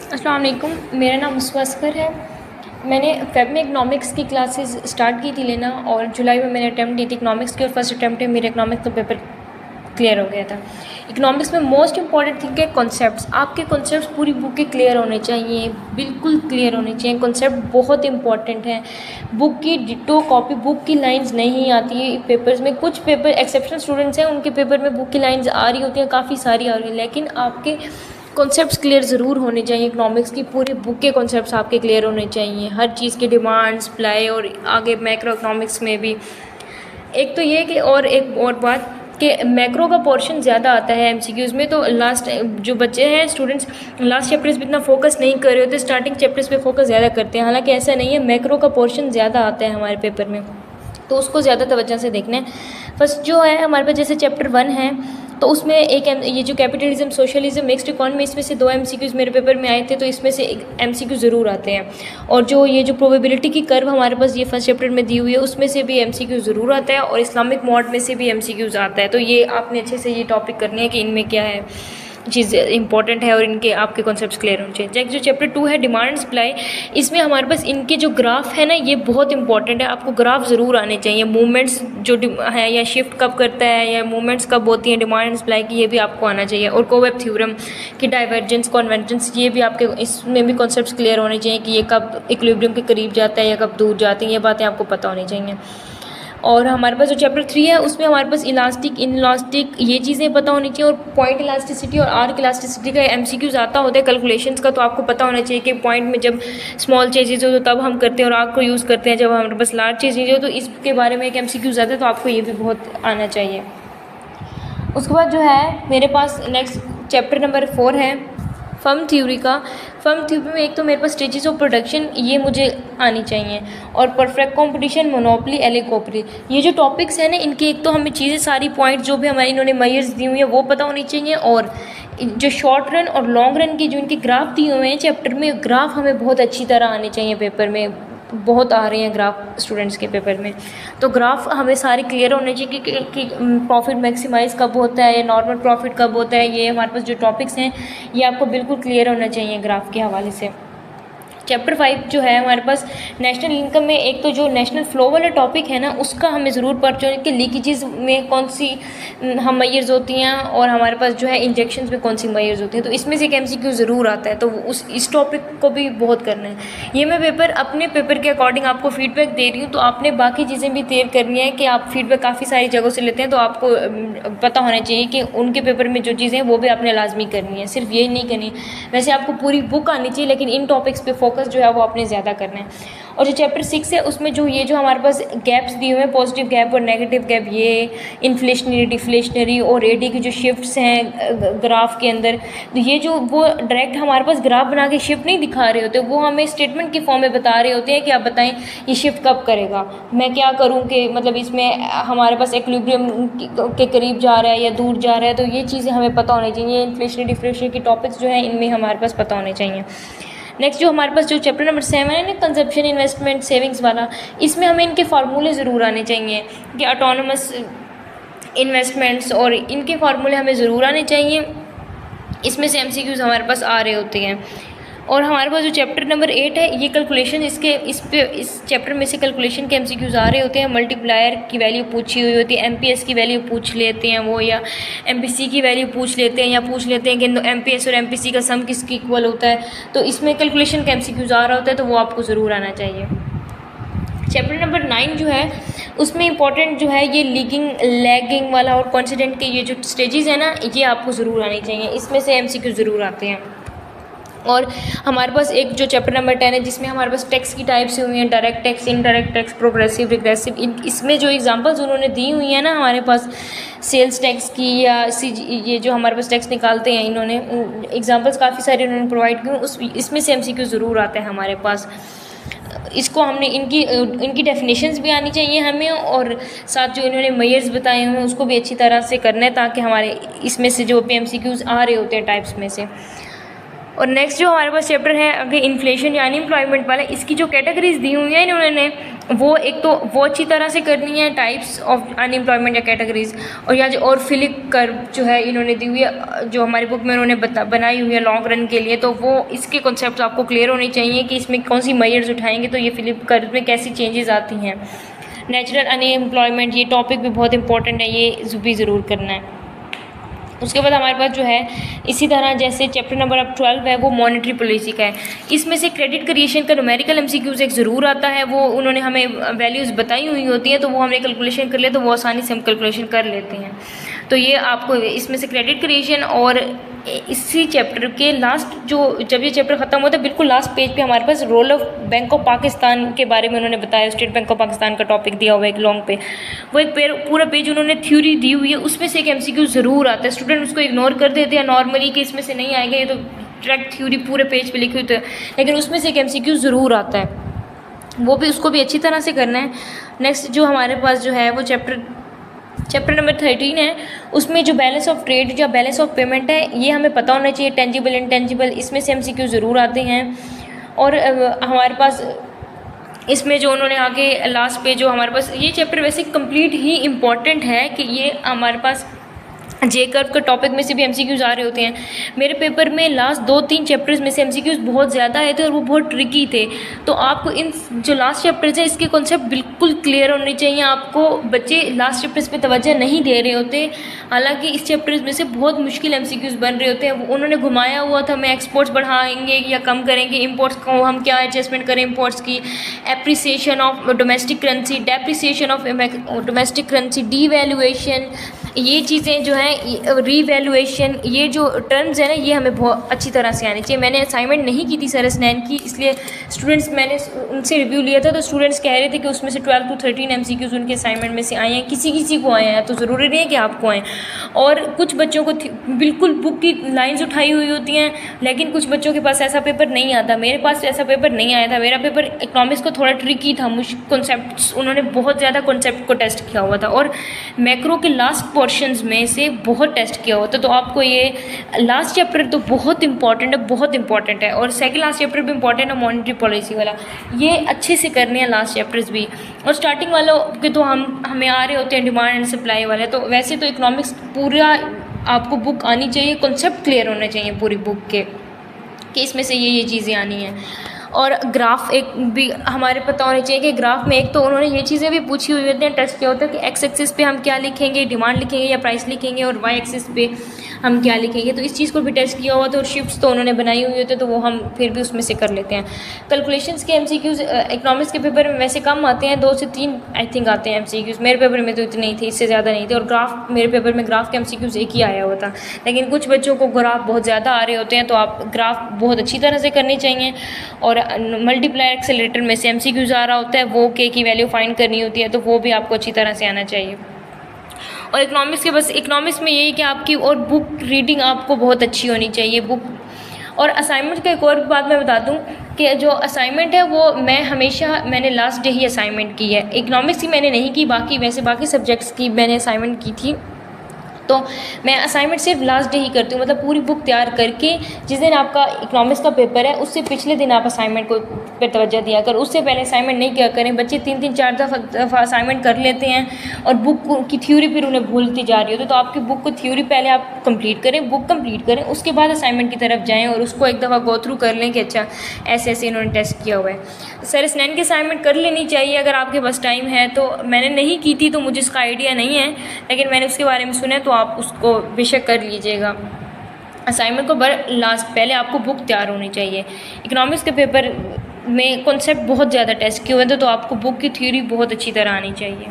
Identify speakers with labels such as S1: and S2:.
S1: अस्सलाम वालेकुम, मेरा नाम मुस्वा असगर है। मैंने फ़ेब में इकनॉमिक्स की क्लासेस स्टार्ट की थी लेना, और जुलाई में मैंने अटैम्प्ट दी थी इकनॉमिक्स की, और फर्स्ट अटैम्प्ट में मेरा इकनॉमिक्स का पेपर क्लियर हो गया था। इकनॉमिक्स में मोस्ट इंपॉर्टेंट थिंग है कॉन्सेप्ट्स। आपके कॉन्सेप्ट्स पूरी बुक के क्लियर होने चाहिए, बिल्कुल क्लियर होने चाहिए। कॉन्सेप्ट बहुत इंपॉर्टेंट है। बुक की डिटो कॉपी, बुक की लाइंस नहीं आती है पेपर्स में। कुछ पेपर एक्सेप्शनल स्टूडेंट्स हैं, उनके पेपर में बुक की लाइंस आ रही होती हैं, काफ़ी सारी आ रही हैं, लेकिन आपके कॉन्सेप्ट्स क्लियर ज़रूर होने चाहिए। इकनॉमिक्स की पूरी बुक के कॉन्सेप्ट्स आपके क्लियर होने चाहिए, हर चीज़ की डिमांड सप्लाई, और आगे मैक्रो इकनॉमिक्स में भी। एक तो ये कि और एक और बात कि मैक्रो का पोर्शन ज़्यादा आता है एमसीक्यूज़ में, तो लास्ट जो बच्चे हैं स्टूडेंट्स लास्ट चैप्टर्स पे इतना फोकस नहीं कर रहे होते, स्टार्टिंग चैप्टर्स पे फोकस ज़्यादा करते हैं। हालांकि ऐसा नहीं है, मैक्रो का पोर्शन ज़्यादा आता है हमारे पेपर में, तो उसको ज़्यादा तवज्जो से देखना है। फर्स्ट जो है हमारे पास जैसे चैप्टर 1 है, तो उसमें एक ये जो कैपिटलिज्म सोशलिज्म मिक्स्ड इकॉनमी, इसमें से 2 एमसीक्यूज़ मेरे पेपर में आए थे, तो इसमें से एक एमसीक्यू ज़रूर आते हैं। और जो ये जो प्रोबेबिलिटी की कर्व हमारे पास ये फर्स्ट चैप्टर में दी हुई है, उसमें से भी एमसीक्यू ज़रूर आता है, और इस्लामिक मॉड में से भी एमसीक्यूज़ आता है। तो ये आपने अच्छे से ये टॉपिक करने हैं कि इनमें क्या है चीज़ इंपॉर्टेंट है, और इनके आपके कॉन्सेप्ट्स क्लियर होने चाहिए। जो चैप्टर 2 है डिमांड एंड सप्लाई, इसमें हमारे पास इनके जो ग्राफ है ना, ये बहुत इंपॉर्टेंट है। आपको ग्राफ ज़रूर आने चाहिए। मूवमेंट्स जो है, या शिफ्ट कब करता है, या मूवमेंट्स कब होती हैं डिमांड एंड सप्लाई की, ये भी आपको आना चाहिए। और कोवेब थ्योरम की डाइवर्जेंस कन्वर्जेंस, ये भी आपके इसमें भी कॉन्सेप्ट्स क्लियर होने चाहिए कि ये कब इक्विलिब्रियम के करीब जाता है या कब दूर जाते हैं, ये बातें आपको पता होनी चाहिए। और हमारे पास जो चैप्टर 3 है, उसमें हमारे पास इलास्टिक इनलास्टिक ये चीज़ें पता होनी चाहिए, और पॉइंट इलास्टिसिटी और आर्क इलास्टिसिटी का एमसीक्यूज आता होता है कैलकुलेशंस का, तो आपको पता होना चाहिए कि पॉइंट में जब स्मॉल चेंजेस हो तो तब हम करते हैं, और आर्क को यूज़ करते हैं जब हमारे पास लार्ज चेंजेस हो, तो इसके बारे में एक एमसीक्यूज आता है, तो आपको ये भी बहुत आना चाहिए। उसके बाद जो है मेरे पास नेक्स्ट चैप्टर नंबर 4 है फर्म थ्योरी का। फर्म थ्योरी में एक तो मेरे पास स्टेजेस ऑफ प्रोडक्शन ये मुझे आनी चाहिए, और परफेक्ट कंपटीशन, मोनोपोली, एलिगोपरी, ये जो टॉपिक्स हैं ना, इनके एक तो हमें चीज़ें सारी पॉइंट जो भी हमारे इन्होंने मेजर्स दी हुई हैं वो पता होनी चाहिए, और जो शॉर्ट रन और लॉन्ग रन की जो इनके ग्राफ दिए हुए हैं चैप्टर में, ग्राफ हमें बहुत अच्छी तरह आने चाहिए पेपर में। बहुत आ रहे हैं ग्राफ स्टूडेंट्स के पेपर में, तो ग्राफ हमें सारे क्लियर होने चाहिए कि प्रॉफिट मैक्सिमाइज कब होता है, नॉर्मल प्रॉफिट कब होता है। ये हमारे पास जो टॉपिक्स हैं ये आपको बिल्कुल क्लियर होना चाहिए ग्राफ के हवाले से। चैप्टर 5 जो है हमारे पास नेशनल इनकम में, एक तो जो नेशनल फ्लो वाला टॉपिक है ना, उसका हमें ज़रूर पता चाहिए कि लीकेजेस में कौन सी हम मेजर्स होती हैं, और हमारे पास जो है इंजेक्शंस में कौन सी मेजर्स होती हैं, तो इसमें से एक एमसीक्यू ज़रूर आता है, तो इस टॉपिक को भी बहुत करना है। ये मैं अपने पेपर के अकॉर्डिंग आपको फीडबैक दे रही हूँ, तो आपने बाकी चीज़ें भी तैयार करनी है कि आप फीडबैक काफ़ी सारी जगहों से लेते हैं, तो आपको पता होना चाहिए कि उनके पेपर में जो चीज़ें हैं वो भी आपने लाजमी करनी है, सिर्फ ये नहीं करनी। वैसे आपको पूरी बुक आनी चाहिए, लेकिन इन टॉपिक्स पे फोकस जो है वो आपने ज़्यादा करना है। और जो चैप्टर 6 है, उसमें जो हमारे पास गैप्स दिए हुए हैं, पॉजिटिव गैप और नेगेटिव गैप, ये इन्फ्लेशनरी, डिफ्लेशनरी, और एडी की जो शिफ्ट्स हैं ग्राफ के अंदर, तो ये जो वो डायरेक्ट हमारे पास ग्राफ बना के शिफ्ट नहीं दिखा रहे होते, वो हमें स्टेटमेंट की फॉर्म में बता रहे होते हैं कि आप बताएं ये शिफ्ट कब करेगा, मैं क्या करूँ कि मतलब इसमें हमारे पास इक्विलिब्रियम के करीब जा रहा है या दूर जा रहा है, तो ये चीज़ें हमें पता होनी चाहिए। इन्फ्लेशनरी डिफ्लेशनरी की टॉपिक्स जो हैं इनमें हमारे पास पता होने चाहिए। नेक्स्ट जो हमारे पास जो चैप्टर नंबर 7 है ना, कंजप्शन, इन्वेस्टमेंट, सेविंग्स वाला, इसमें हमें इनके फार्मूले ज़रूर आने चाहिए कि ऑटोनमस इन्वेस्टमेंट्स, और इनके फार्मूले हमें ज़रूर आने चाहिए। इसमें से एमसीक्यूज़ हमारे पास आ रहे होते हैं। और हमारे पास जो चैप्टर नंबर 8 है, ये कैलकुलेशन, इस चैप्टर में से कैलकुलेशन के एमसीक्यूज़ आ रहे होते हैं। मल्टीप्लायर की वैल्यू पूछी हुई होती है, एमपीएस की वैल्यू पूछ लेते हैं वो, या एमपीसी की वैल्यू पूछ लेते हैं, या पूछ लेते हैं कि एमपीएस और एमपीसी का सम किसके इक्वल होता है, तो इसमें कैलकुलेशन का एमसीक्यूज़ आ रहा होता है, तो वो आपको ज़रूर आना चाहिए। चैप्टर नंबर 9 जो है, उसमें इंपॉर्टेंट जो है ये लीगिंग, लैगिंग वाला और कॉन्सिडेंट के ये जो स्टेजेस है ना, ये आपको ज़रूर आनी चाहिए, इसमें से एमसीक्यू ज़रूर आते हैं। और हमारे पास एक जो चैप्टर नंबर 10 है, जिसमें हमारे पास टैक्स की टाइप्स हुई हैं, direct tax, indirect tax, progressive, regressive, इसमें जो एग्जांपल्स उन्होंने दी हुई हैं ना हमारे पास सेल्स टैक्स की, या ये जो हमारे पास टैक्स निकालते हैं, इन्होंने एग्जांपल्स काफ़ी सारे उन्होंने प्रोवाइड की, इसमें से एमसीक्यू ज़रूर आता है हमारे पास। इसको हमने इनकी डेफिनेशंस भी आनी चाहिए हमें, और साथ जो इन्होंने मेजर्स बताए हुए हैं उसको भी अच्छी तरह से करना है, ताकि हमारे इसमें से जो भी एमसीक्यूज़ आ रहे होते हैं टाइप्स में से। और नेक्स्ट जो हमारे पास चैप्टर है अगर इन्फ्लेशन या अनएम्प्लॉयमेंट वाला, इसकी जो कैटेगरीज दी हुई है इन्होंने वो एक तो वो अच्छी तरह से करनी है, टाइप्स ऑफ अनएम्प्लॉयमेंट या कैटेगरीज, और या जो और फिलिक कर्व जो है इन्होंने दी हुई है जो हमारी बुक में उन्होंने बनाई हुई है लॉन्ग रन के लिए, तो वो इसके कॉन्सेप्ट आपको क्लियर होने चाहिए कि इसमें कौन सी मेजर्स उठाएंगे तो ये फिलिप कर्व में कैसी चेंजेस आती हैं। नेचुरल अनएम्प्लॉयमेंट ये टॉपिक भी बहुत इंपॉर्टेंट है, ये भी ज़रूर करना है। उसके बाद हमारे पास जो है इसी तरह जैसे चैप्टर नंबर अब 12 है वो मॉनेटरी पॉलिसी का है। इसमें से क्रेडिट क्रिएशन का न्यूमेरिकल एमसीक्यूज एक ज़रूर आता है, वो उन्होंने हमें वैल्यूज़ बताई हुई होती हैं तो वो हमने कैलकुलेशन कर ले तो वो आसानी से हम कैलकुलेशन कर लेते हैं। तो ये आपको इसमें से क्रेडिट क्रिएशन और इसी चैप्टर के लास्ट जो जब ये चैप्टर ख़त्म होता है बिल्कुल लास्ट पेज पे हमारे पास role of bank of Pakistan के बारे में उन्होंने बताया, स्टेट बैंक ऑफ पाकिस्तान का टॉपिक दिया हुआ है एक लॉन्ग पे, वो एक पूरा पेज उन्होंने थ्योरी दी हुई है, उसमें से एक एमसीक्यू ज़रूर आता है। स्टूडेंट उसको इग्नोर कर देते हैं नॉर्मली कि इसमें से नहीं आएगा, ये तो डायरेक्ट थ्योरी पूरे पेज पर लिखी हुई है, लेकिन उसमें से एक एमसीक्यू ज़रूर आता है, वो भी उसको भी अच्छी तरह से करना है। नेक्स्ट जो हमारे पास जो है वो चैप्टर नंबर 13 है, उसमें जो बैलेंस ऑफ ट्रेड या बैलेंस ऑफ पेमेंट है ये हमें पता होना चाहिए, टेंजिबल इंटेंजिबल, इसमें से एमसीक्यू ज़रूर आते हैं। और हमारे पास इसमें जो उन्होंने आगे लास्ट पे जो हमारे पास ये चैप्टर वैसे कंप्लीट ही इम्पॉर्टेंट है कि ये हमारे पास जे कर्व के टॉपिक में से भी एमसीक्यूज़ आ रहे होते हैं। मेरे पेपर में लास्ट 2-3 चैप्टर्स में से एमसीक्यूज़ बहुत ज़्यादा आए थे और वो बहुत ट्रिकी थे, तो आपको इन जो लास्ट चैप्टर्स हैं इसके कॉन्सेप्ट बिल्कुल क्लियर होने चाहिए। आपको बच्चे लास्ट चैप्टर्स पे तवज्जो नहीं दे रहे होते, हालांकि इस चैप्टर्स में से बहुत मुश्किल एमसीक्यूज़ बन रहे होते हैं। उन्होंने घुमाया हुआ था मैं एक्सपोर्ट्स बढ़ाएंगे या कम करेंगे, इम्पोर्ट्स को हम क्या एडजस्टमेंट करें इम्पोर्ट्स की, appreciation of domestic currency, depreciation of domestic currency, devaluation, ये चीज़ें जो हैं रीवैल्यूएशन, ये जो टर्म्स है ना ये हमें बहुत अच्छी तरह से आनी चाहिए। मैंने असाइनमेंट नहीं की थी सर स्नैन की, इसलिए स्टूडेंट्स मैंने उनसे रिव्यू लिया था तो स्टूडेंट्स कह रहे थे कि उसमें से 12 to 13 एमसीक्यूज़ उनके असाइनमेंट में से आए हैं, किसी को आए हैं, तो ज़रूरी नहीं है कि आपको आएँ। और कुछ बच्चों को बिल्कुल बुक की लाइन्स उठाई हुई होती हैं, लेकिन कुछ बच्चों के पास ऐसा पेपर नहीं आता। मेरे पास ऐसा पेपर नहीं आया था, मेरा पेपर इकनॉमिक्स को थोड़ा ट्रिकी था, कॉन्सेप्ट उन्होंने बहुत ज़्यादा कॉन्सेप्ट को टेस्ट किया हुआ था और मैक्रो के लास्ट पोर्शंस में से बहुत टेस्ट किया होता, तो आपको ये लास्ट चैप्टर तो बहुत इंपॉर्टेंट है और सेकंड लास्ट चैप्टर भी इंपॉर्टेंट है मॉनेटरी पॉलिसी वाला, ये अच्छे से करने हैं लास्ट चैप्टर्स भी। और स्टार्टिंग वालों के तो हमें आ रहे होते हैं डिमांड एंड सप्लाई वाले, तो वैसे तो इकोनॉमिक्स पूरा आपको बुक आनी चाहिए, कॉन्सेप्ट क्लियर होने चाहिए पूरी बुक के कि इसमें से ये चीज़ें आनी हैं। और ग्राफ एक भी हमारे पता होने चाहिए कि ग्राफ में एक तो उन्होंने ये चीज़ें भी पूछी हुई होती हैं, टेस्ट किया होता है कि एक्स एक्सिस पे हम क्या लिखेंगे, डिमांड लिखेंगे या प्राइस लिखेंगे, और वाई एक्सिस पे हम क्या लिखेंगे, तो इस चीज़ को भी टेस्ट किया हुआ था। और शिफ्ट्स तो उन्होंने बनाई हुई होती है तो वो हम फिर भी उसमें से कर लेते हैं। कैलकुलेशंस के एमसीक्यूज़ इकोनॉमिक्स के पेपर में वैसे कम आते हैं, 2 से 3 आई थिंक आते हैं एमसीक्यूज़, मेरे पेपर में तो इतने नहीं थे, इससे ज़्यादा नहीं थे। और ग्राफ मेरे पेपर में ग्राफ के एमसीक्यूज़ एक ही आया हुआ था, लेकिन कुछ बच्चों को ग्राफ बहुत ज़्यादा आ रहे होते हैं तो आप ग्राफ बहुत अच्छी तरह से करनी चाहिए। और मल्टीप्लायर एक्सेलरेटर में से एमसीक्यूज़ आ रहा होता है, वो के की वैल्यू फाइंड करनी होती है, तो वो भी आपको अच्छी तरह से आना चाहिए। और इकोनॉमिक्स में यही कि आपकी और बुक रीडिंग आपको बहुत अच्छी होनी चाहिए बुक। और असाइनमेंट का एक और बात मैं बता दूं कि जो असाइनमेंट है वो मैंने लास्ट डे ही असाइनमेंट की है, इकोनॉमिक्स की मैंने नहीं की, बाकी सब्जेक्ट्स की मैंने असाइनमेंट की थी। तो मैं असाइनमेंट सिर्फ लास्ट डे ही करती हूँ, मतलब पूरी बुक तैयार करके जिस दिन आपका इकोनॉमिक्स का पेपर है उससे पिछले दिन आप असाइनमेंट को पर तवज्जो दिया कर, उससे पहले असाइनमेंट नहीं किया करें। बच्चे 3-4 दफ़ा असाइनमेंट कर लेते हैं और बुक की थ्योरी फिर उन्हें भूलती जा रही होती है, तो आपकी बुक को थ्योरी पहले आप कंप्लीट करें, बुक कंप्लीट करें, उसके बाद असाइनमेंट की तरफ जाएँ और उसको एक दफ़ा गो थ्रू कर लें कि अच्छा ऐसे इन्होंने टेस्ट किया हुआ है। सर स्नैन की असाइनमेंट कर लेनी चाहिए अगर आपके पास टाइम है, तो मैंने नहीं की थी तो मुझे इसका आइडिया नहीं है, लेकिन मैंने उसके बारे में सुना है, तो आप उसको बेशक कर लीजिएगा। असाइनमेंट को पहले आपको बुक तैयार होनी चाहिए। इकोनॉमिक्स के पेपर में कॉन्सेप्ट बहुत ज़्यादा टेस्ट किए हुए थे, तो आपको बुक की थ्योरी बहुत अच्छी तरह आनी चाहिए।